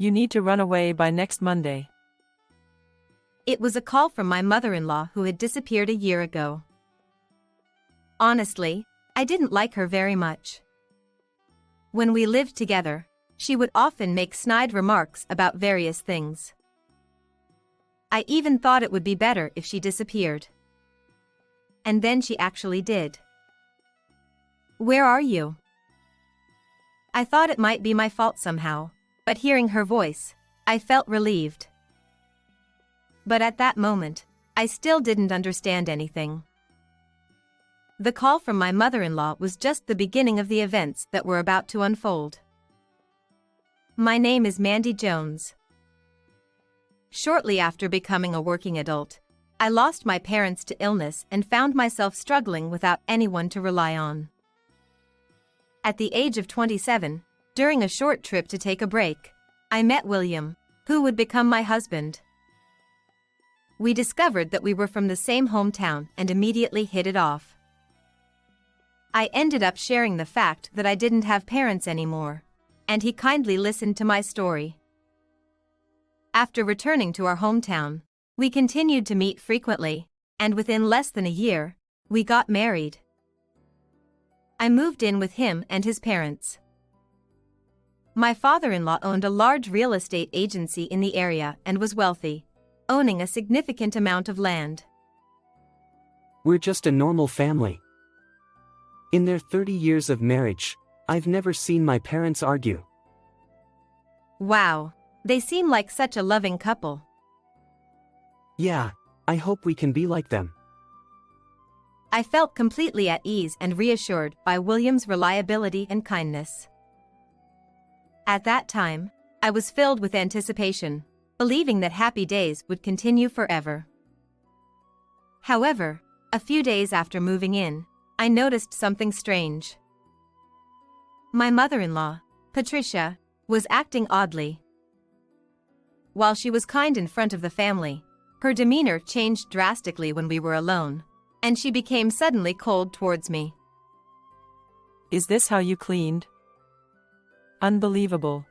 You need to run away by next Monday. It was a call from my mother-in-law who had disappeared a year ago. Honestly, I didn't like her very much. When we lived together, she would often make snide remarks about various things. I even thought it would be better if she disappeared. And then she actually did. "Where are you?" I thought it might be my fault somehow, but hearing her voice, I felt relieved. But at that moment, I still didn't understand anything. The call from my mother-in-law was just the beginning of the events that were about to unfold. My name is Mandy Jones. Shortly after becoming a working adult, I lost my parents to illness and found myself struggling without anyone to rely on. At the age of 27, during a short trip to take a break, I met William, who would become my husband. We discovered that we were from the same hometown and immediately hit it off. I ended up sharing the fact that I didn't have parents anymore, and he kindly listened to my story. After returning to our hometown, we continued to meet frequently, and within less than a year, we got married. I moved in with him and his parents. My father-in-law owned a large real estate agency in the area and was wealthy, owning a significant amount of land. We're just a normal family. In their 30 years of marriage, I've never seen my parents argue. Wow, they seem like such a loving couple. Yeah, I hope we can be like them. I felt completely at ease and reassured by William's reliability and kindness. At that time, I was filled with anticipation, believing that happy days would continue forever. However, a few days after moving in, I noticed something strange. My mother-in-law, Patricia, was acting oddly. While she was kind in front of the family, her demeanor changed drastically when we were alone, and she became suddenly cold towards me. Is this how you cleaned? Unbelievable.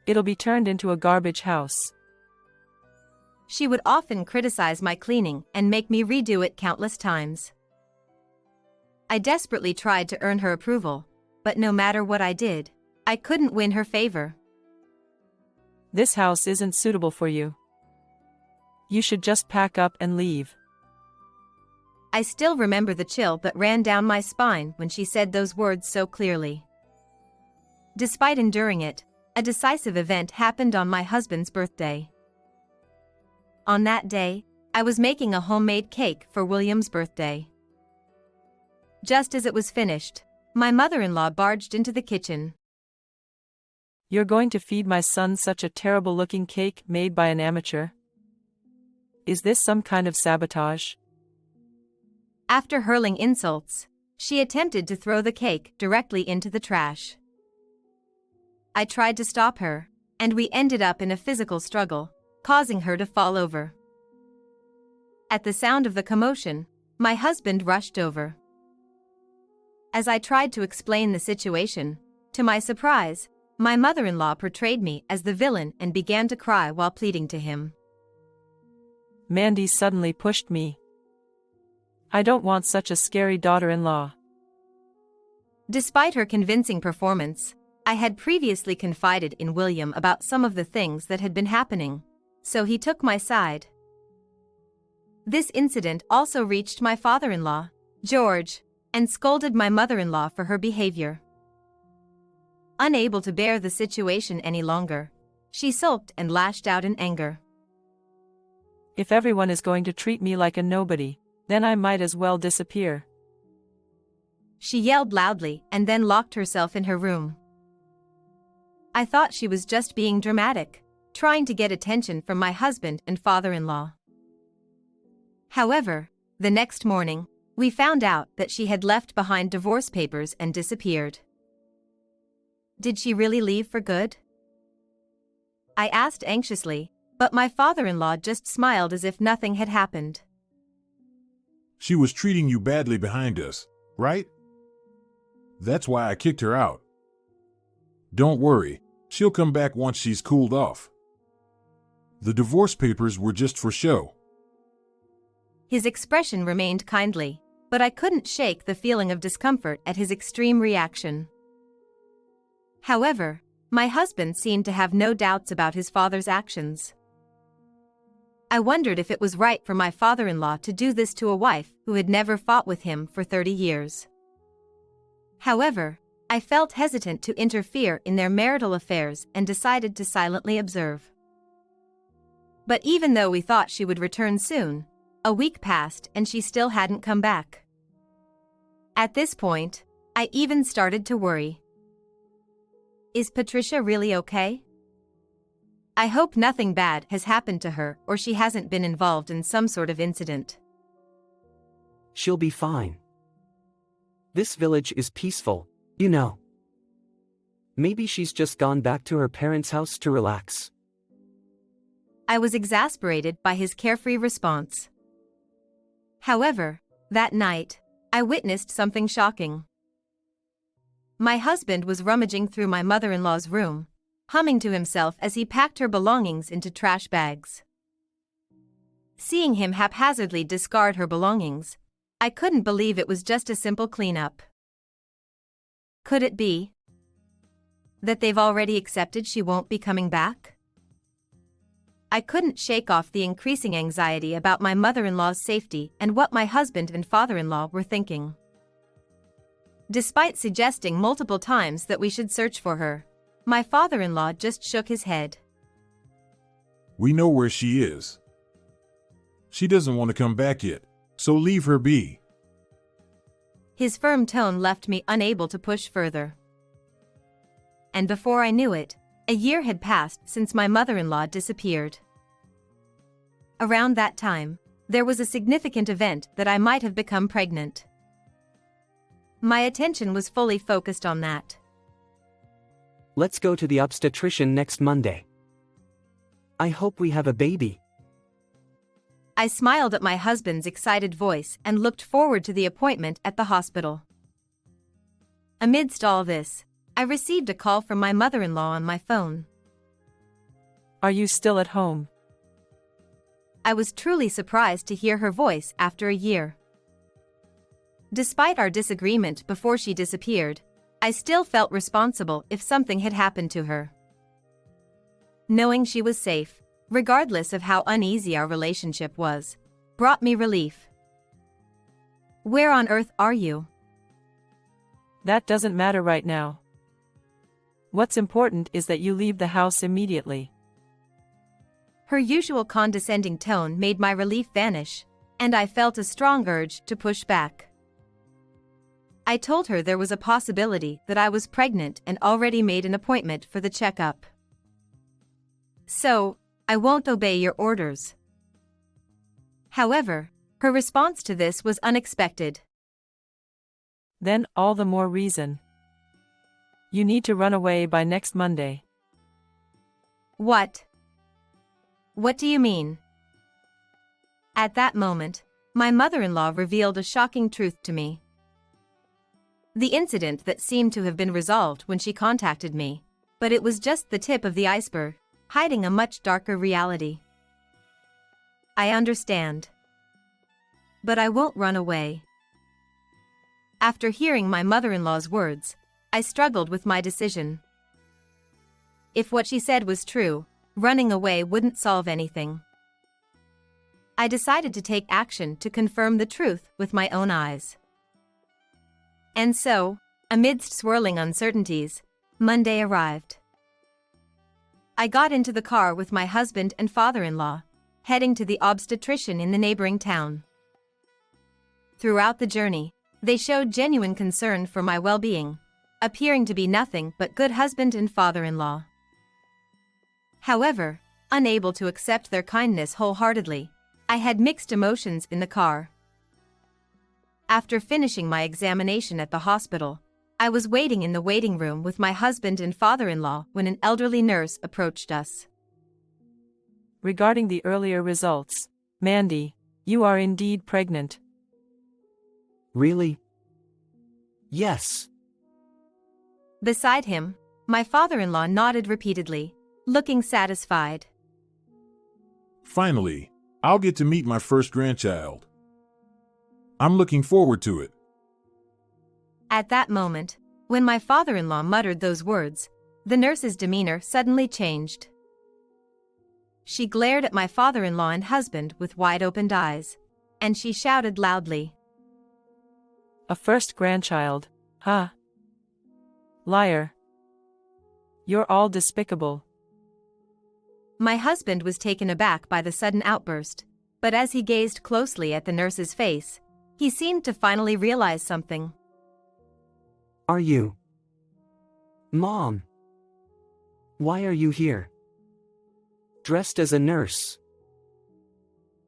It'll be turned into a garbage house. She would often criticize my cleaning and make me redo it countless times. I desperately tried to earn her approval, but no matter what I did, I couldn't win her favor. This house isn't suitable for you. You should just pack up and leave. I still remember the chill that ran down my spine when she said those words so clearly. Despite enduring it, a decisive event happened on my husband's birthday. On that day, I was making a homemade cake for William's birthday. Just as it was finished, my mother-in-law barged into the kitchen. You're going to feed my son such a terrible-looking cake made by an amateur? Is this some kind of sabotage? After hurling insults, she attempted to throw the cake directly into the trash. I tried to stop her, and we ended up in a physical struggle, causing her to fall over. At the sound of the commotion, my husband rushed over. As I tried to explain the situation, to my surprise, my mother-in-law portrayed me as the villain and began to cry while pleading to him. Mandy suddenly pushed me. I don't want such a scary daughter-in-law. Despite her convincing performance, I had previously confided in William about some of the things that had been happening, so he took my side. This incident also reached my father-in-law, George, and scolded my mother-in-law for her behavior. Unable to bear the situation any longer, she sulked and lashed out in anger. If everyone is going to treat me like a nobody, then I might as well disappear. She yelled loudly and then locked herself in her room. I thought she was just being dramatic, trying to get attention from my husband and father-in-law. However, the next morning, we found out that she had left behind divorce papers and disappeared. Did she really leave for good? I asked anxiously, but my father-in-law just smiled as if nothing had happened. She was treating you badly behind us, right? That's why I kicked her out. Don't worry, She'll come back once she's cooled off. The divorce papers were just for show. His expression remained kindly, but I couldn't shake the feeling of discomfort at his extreme reaction. However, my husband seemed to have no doubts about his father's actions. I wondered if it was right for my father-in-law to do this to a wife who had never fought with him for 30 years. However, I felt hesitant to interfere in their marital affairs and decided to silently observe. But even though we thought she would return soon, a week passed and she still hadn't come back. At this point, I even started to worry. Is Patricia really okay? I hope nothing bad has happened to her or she hasn't been involved in some sort of incident. She'll be fine. This village is peaceful, you know. Maybe she's just gone back to her parents' house to relax. I was exasperated by his carefree response. However, that night, I witnessed something shocking. My husband was rummaging through my mother-in-law's room, humming to himself as he packed her belongings into trash bags. Seeing him haphazardly discard her belongings, I couldn't believe it was just a simple cleanup. Could it be that they've already accepted she won't be coming back? I couldn't shake off the increasing anxiety about my mother-in-law's safety and what my husband and father-in-law were thinking. Despite suggesting multiple times that we should search for her, my father-in-law just shook his head. We know where she is. She doesn't want to come back yet, so leave her be. His firm tone left me unable to push further. And before I knew it, a year had passed since my mother-in-law disappeared. Around that time, there was a significant event that I might have become pregnant. My attention was fully focused on that. Let's go to the obstetrician next Monday. I hope we have a baby. I smiled at my husband's excited voice and looked forward to the appointment at the hospital. Amidst all this, I received a call from my mother-in-law on my phone. Are you still at home? I was truly surprised to hear her voice after a year. Despite our disagreement before she disappeared, I still felt responsible if something had happened to her. Knowing she was safe, regardless of how uneasy our relationship was, brought me relief. Where on earth are you? That doesn't matter right now. What's important is that you leave the house immediately. Her usual condescending tone made my relief vanish, and I felt a strong urge to push back. I told her there was a possibility that I was pregnant and already made an appointment for the checkup. So, I won't obey your orders. However, her response to this was unexpected. Then, all the more reason. You need to run away by next Monday. What? What do you mean? At that moment, my mother-in-law revealed a shocking truth to me. The incident that seemed to have been resolved when she contacted me, but it was just the tip of the iceberg, hiding a much darker reality. I understand. But I won't run away. After hearing my mother-in-law's words, I struggled with my decision. If what she said was true, running away wouldn't solve anything. I decided to take action to confirm the truth with my own eyes. And so, amidst swirling uncertainties, Monday arrived. I got into the car with my husband and father-in-law, heading to the obstetrician in the neighboring town. Throughout the journey, they showed genuine concern for my well-being, appearing to be nothing but good husband and father-in-law. However, unable to accept their kindness wholeheartedly, I had mixed emotions in the car. After finishing my examination at the hospital, I was waiting in the waiting room with my husband and father-in-law when an elderly nurse approached us. Regarding the earlier results, Mandy, you are indeed pregnant. Really? Yes. Beside him, My father-in-law nodded repeatedly, looking satisfied. Finally, I'll get to meet my first grandchild. I'm looking forward to it. At that moment, when my father-in-law muttered those words, the nurse's demeanor suddenly changed. She glared at my father-in-law and husband with wide-opened eyes, and she shouted loudly, A first grandchild, huh? Liar. You're all despicable. My husband was taken aback by the sudden outburst, but as he gazed closely at the nurse's face, he seemed to finally realize something. Are you? Mom. Why are you here? Dressed as a nurse.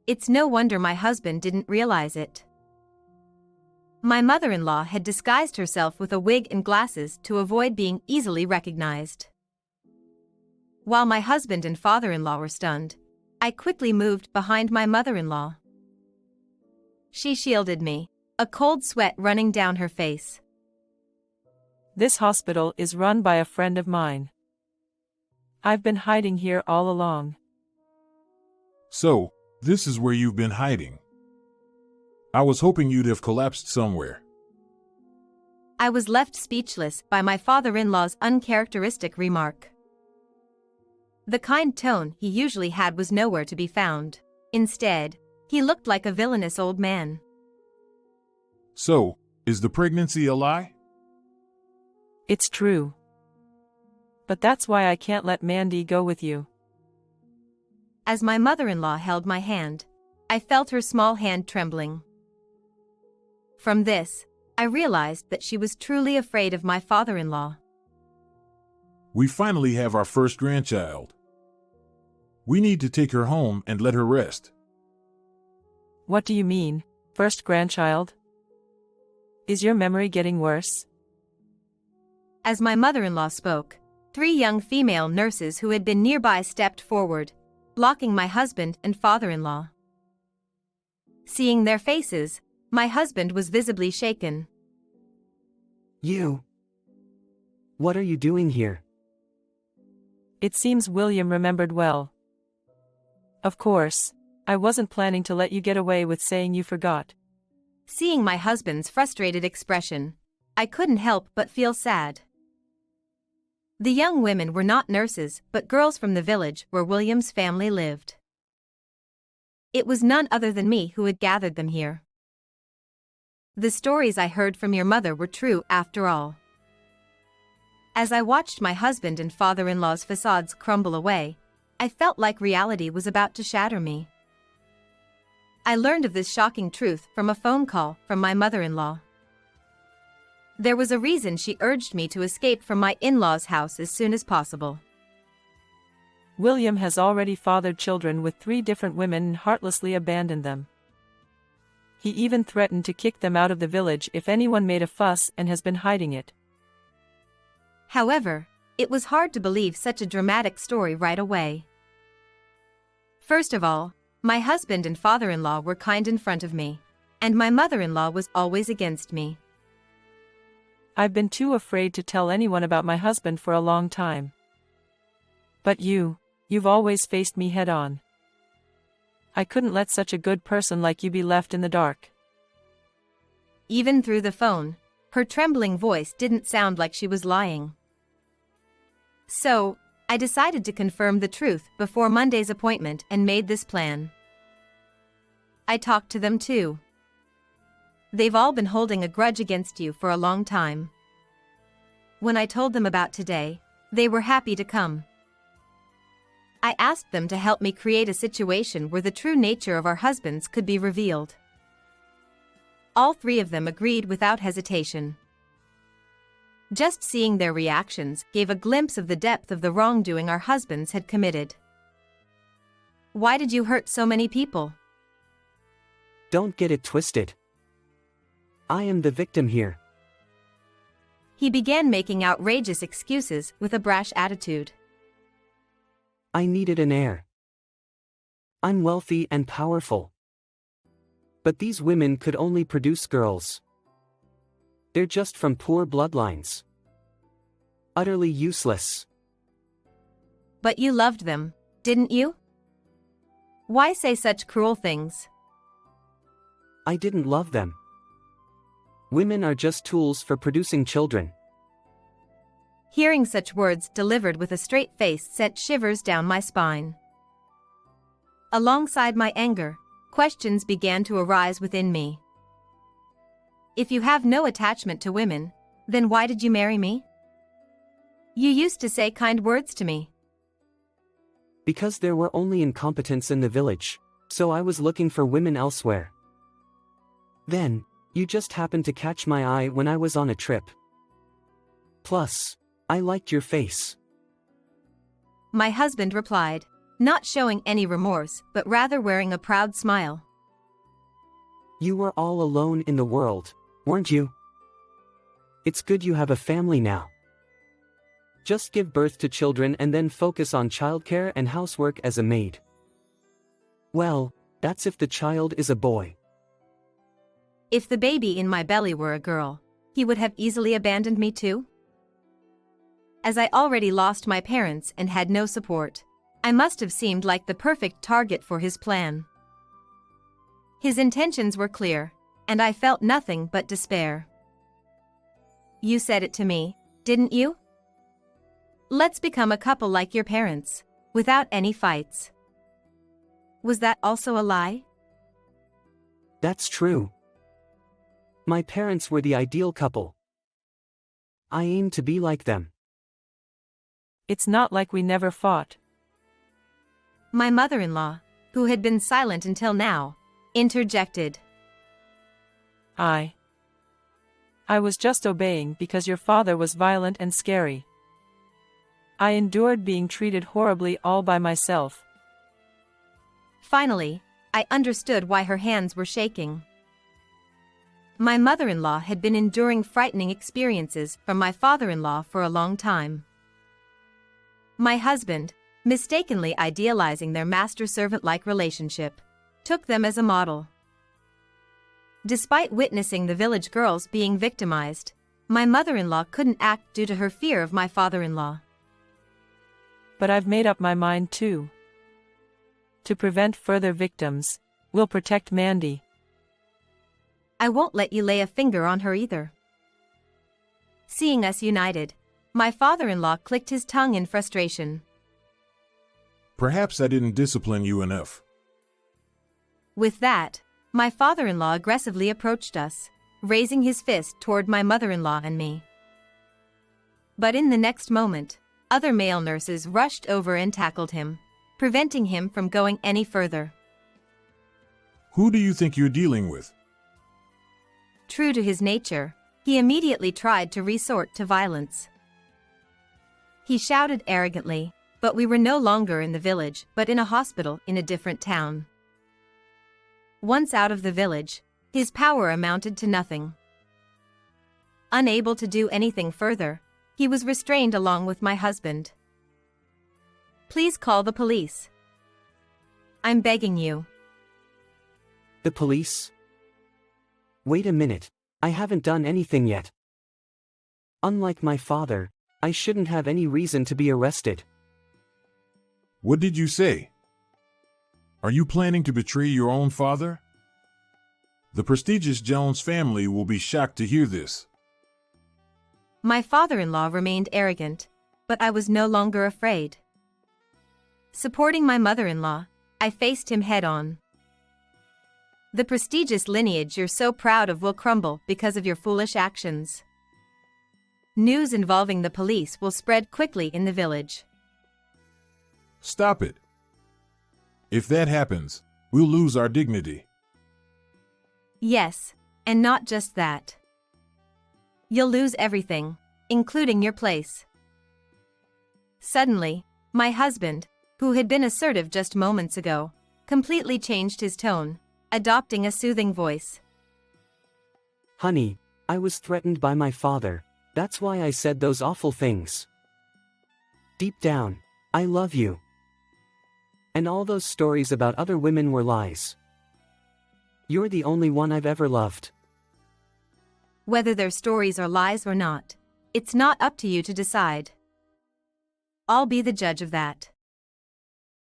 It's no wonder my husband didn't realize it. My mother-in-law had disguised herself with a wig and glasses to avoid being easily recognized. While my husband and father-in-law were stunned, I quickly moved behind my mother-in-law. She shielded me, a cold sweat running down her face. This hospital is run by a friend of mine. I've been hiding here all along. So, this is where you've been hiding. I was hoping you'd have collapsed somewhere. I was left speechless by my father-in-law's uncharacteristic remark. The kind tone he usually had was nowhere to be found. Instead, he looked like a villainous old man. So, is the pregnancy a lie? It's true. But that's why I can't let Mandy go with you. As my mother-in-law held my hand, I felt her small hand trembling. From this, I realized that she was truly afraid of my father-in-law. We finally have our first grandchild. We need to take her home and let her rest. What do you mean, first grandchild? Is your memory getting worse? As my mother-in-law spoke, 3 young female nurses who had been nearby stepped forward, blocking my husband and father-in-law. Seeing their faces, my husband was visibly shaken. You. What are you doing here? It seems William remembered well. Of course, I wasn't planning to let you get away with saying you forgot. Seeing my husband's frustrated expression, I couldn't help but feel sad. The young women were not nurses but girls from the village where William's family lived. It was none other than me who had gathered them here. The stories I heard from your mother were true after all. As I watched my husband and father-in-law's facades crumble away, I felt like reality was about to shatter me. I learned of this shocking truth from a phone call from my mother-in-law. There was a reason she urged me to escape from my in-laws' house as soon as possible. William has already fathered children with 3 different women and heartlessly abandoned them. He even threatened to kick them out of the village if anyone made a fuss and has been hiding it. However, it was hard to believe such a dramatic story right away. First of all, my husband and father-in-law were kind in front of me, and my mother-in-law was always against me. I've been too afraid to tell anyone about my husband for a long time. But you've always faced me head-on. I couldn't let such a good person like you be left in the dark. Even through the phone, her trembling voice didn't sound like she was lying. So, I decided to confirm the truth before Monday's appointment and made this plan. I talked to them too. They've all been holding a grudge against you for a long time. When I told them about today, they were happy to come. I asked them to help me create a situation where the true nature of our husbands could be revealed. All 3 of them agreed without hesitation. Just seeing their reactions gave a glimpse of the depth of the wrongdoing our husbands had committed. Why did you hurt so many people? Don't get it twisted. I am the victim here. He began making outrageous excuses with a brash attitude. I needed an heir. I'm wealthy and powerful. But these women could only produce girls. They're just from poor bloodlines. utterly useless. But you loved them, didn't you? Why say such cruel things? I didn't love them. Women are just tools for producing children. Hearing such words delivered with a straight face sent shivers down my spine. Alongside my anger, questions began to arise within me. If you have no attachment to women, then why did you marry me? You used to say kind words to me. Because there were only incompetents in the village, so I was looking for women elsewhere. Then, you just happened to catch my eye when I was on a trip. Plus, I liked your face. My husband replied, not showing any remorse but rather wearing a proud smile. You were all alone in the world, weren't you? It's good you have a family now. Just give birth to children and then focus on childcare and housework as a maid. Well, that's if the child is a boy. If the baby in my belly were a girl, he would have easily abandoned me too? As I already lost my parents and had no support, I must have seemed like the perfect target for his plan. His intentions were clear, and I felt nothing but despair. You said it to me, didn't you? Let's become a couple like your parents, without any fights. Was that also a lie? That's true. My parents were the ideal couple. I aim to be like them. It's not like we never fought. My mother-in-law, who had been silent until now, interjected. I was just obeying because your father was violent and scary. I endured being treated horribly all by myself. Finally, I understood why her hands were shaking. My mother-in-law had been enduring frightening experiences from my father-in-law for a long time. My husband, mistakenly idealizing their master-servant-like relationship, took them as a model. Despite witnessing the village girls being victimized, my mother-in-law couldn't act due to her fear of my father-in-law. But I've made up my mind too. To prevent further victims, we'll protect Mandy. I won't let you lay a finger on her either. Seeing us united, my father-in-law clicked his tongue in frustration. Perhaps I didn't discipline you enough. With that, my father-in-law aggressively approached us, raising his fist toward my mother-in-law and me. But in the next moment, other male nurses rushed over and tackled him, preventing him from going any further. Who do you think you're dealing with? True to his nature, he immediately tried to resort to violence. He shouted arrogantly, but we were no longer in the village but in a hospital in a different town. Once out of the village, his power amounted to nothing. Unable to do anything further, he was restrained along with my husband. Please call the police. I'm begging you. The police? Wait a minute, I haven't done anything yet. Unlike my father, I shouldn't have any reason to be arrested. What did you say? Are you planning to betray your own father? The prestigious Jones family will be shocked to hear this. My father-in-law remained arrogant, but I was no longer afraid. Supporting my mother-in-law, I faced him head-on. The prestigious lineage you're so proud of will crumble because of your foolish actions. News involving the police will spread quickly in the village. Stop it. If that happens, we'll lose our dignity. Yes, and not just that. You'll lose everything, including your place. Suddenly, my husband, who had been assertive just moments ago, completely changed his tone, adopting a soothing voice. Honey, I was threatened by my father, that's why I said those awful things. Deep down, I love you. And all those stories about other women were lies. You're the only one I've ever loved. Whether their stories are lies or not, It's not up to you to decide. I'll be the judge of that.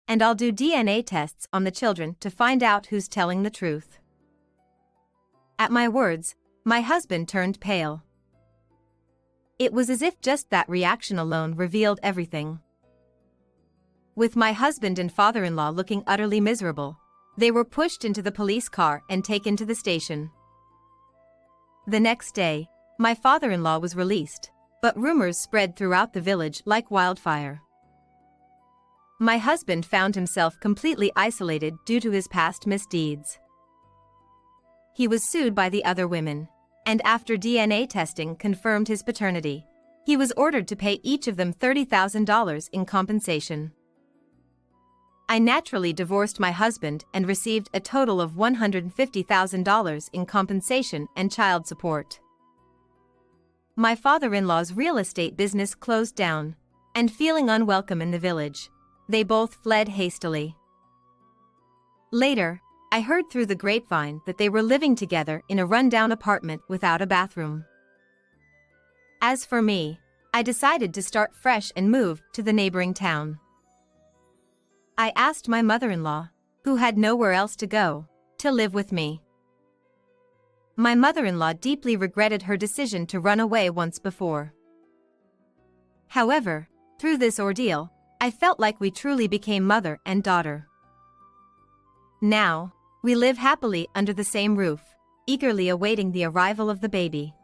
And I'll do DNA tests on the children to find out who's telling the truth." At my words, my husband turned pale. It was as if just that reaction alone revealed everything. With my husband and father-in-law looking utterly miserable, they were pushed into the police car and taken to the station. The next day, my father-in-law was released, but rumors spread throughout the village like wildfire. My husband found himself completely isolated due to his past misdeeds. He was sued by the other women, and after DNA testing confirmed his paternity, he was ordered to pay each of them $30,000 in compensation. I naturally divorced my husband and received a total of $150,000 in compensation and child support. My father-in-law's real estate business closed down, and feeling unwelcome in the village, they both fled hastily. Later, I heard through the grapevine that they were living together in a rundown apartment without a bathroom. As for me, I decided to start fresh and move to the neighboring town. I asked my mother-in-law, who had nowhere else to go, to live with me. My mother-in-law deeply regretted her decision to run away once before. However, through this ordeal, I felt like we truly became mother and daughter. Now, we live happily under the same roof, eagerly awaiting the arrival of the baby.